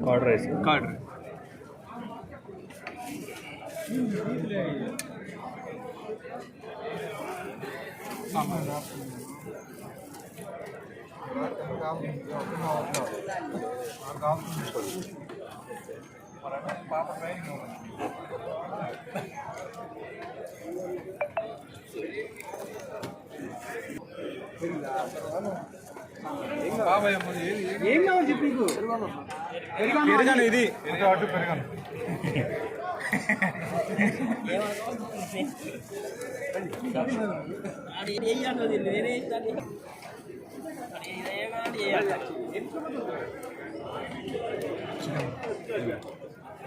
Curd rice ఏం కావాలి చెప్పు నీకు పెరగాను ఇది అటు పెరగాను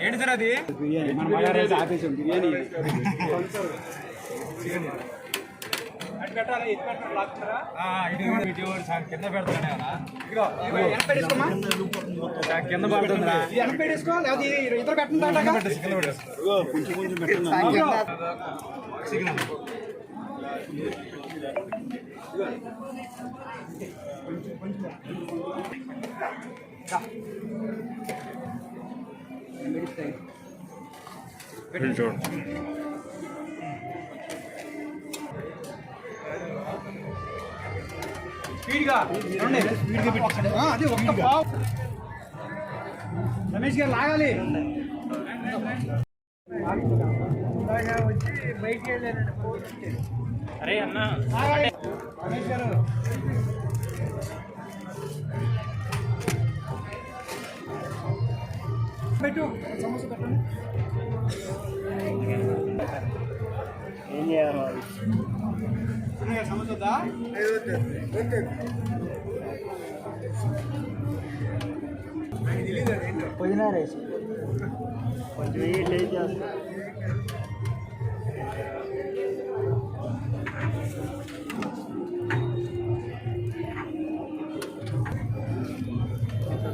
ఏంటి సార్ అది బిర్యానీ మన మగారైతే ఆపేసాం బిర్యానీ కింద పెడతానే కింద పడుతుందా వెనక్కి లేకపోతే ఇతర పెట్టండి కొంచెం కొంచెం పెట్టండి స్పీడ్గా అది ఒక్క పావు రమేష్ గారు లాగాలి వచ్చి బయటికి వెళ్ళారండి అరే అన్న రమేష్ గారు పెట్టు సమోసా పెట్టండి ఏం చేయాలి సమస్యదా పుదీనా రైస్ కొంచెం టేస్ట్ చేస్తా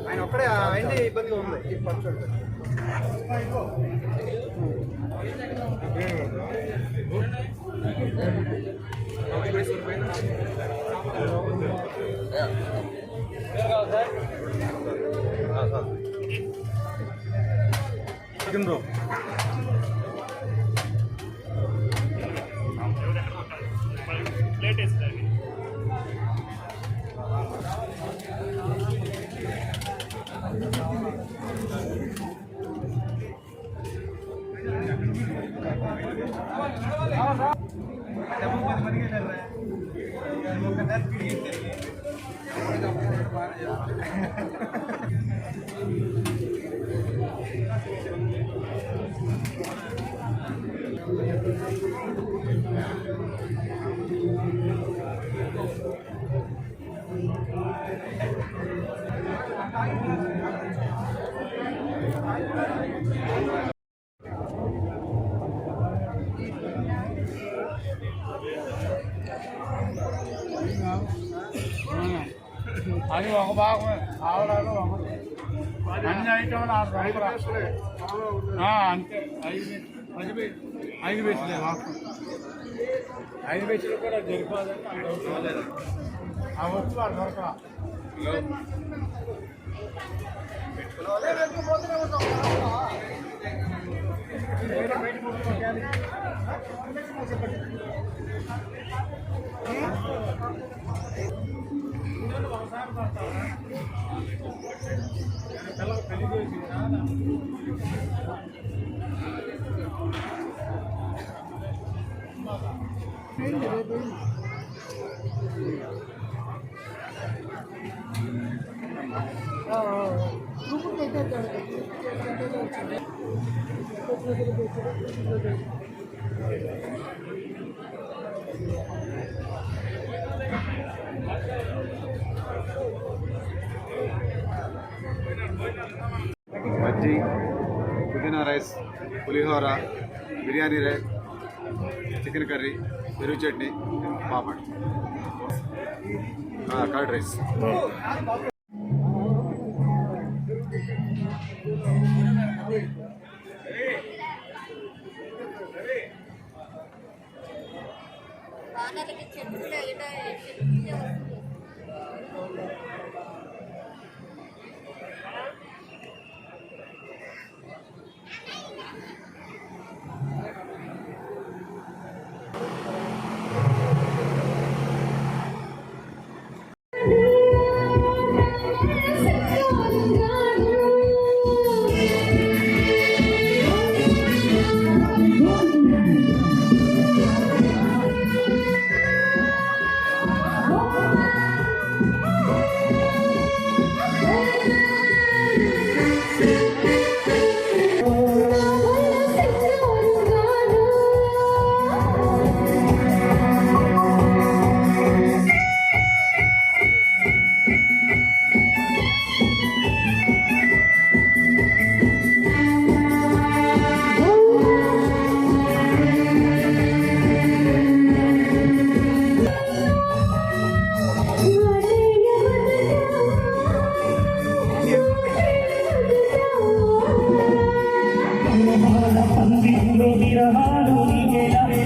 ఆయన ఒక్కడే ఆయన ఇబ్బందిగా ఉంది చికెన్ బ్రో ప్లేట్ వేస్తారు అది ఒక భాగమే ఆవడాలు అన్ని ఐటమ్లు అంతే 5 పైసలే మాకు 5 పైసలు కూడా జరిపోదంటే ఆ వచ్చి వాడు దొరకరా బజ్జీ, పుదీనా రైస్, పులిహోర, బిర్యానీ రైస్, చికెన్ కర్రీ, పెరుగు చట్నీ, పాపడ్, కర్డ్ రైస్.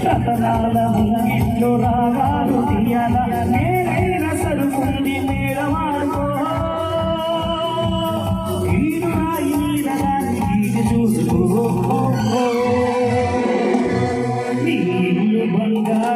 రతనాల ముంగిట్లో రాగాలు తీయాల నేనైనా సరుకుంది మేడవాడుకో ఈడు రాయి నీడగాన్ని చూసుకో నీ బంగారు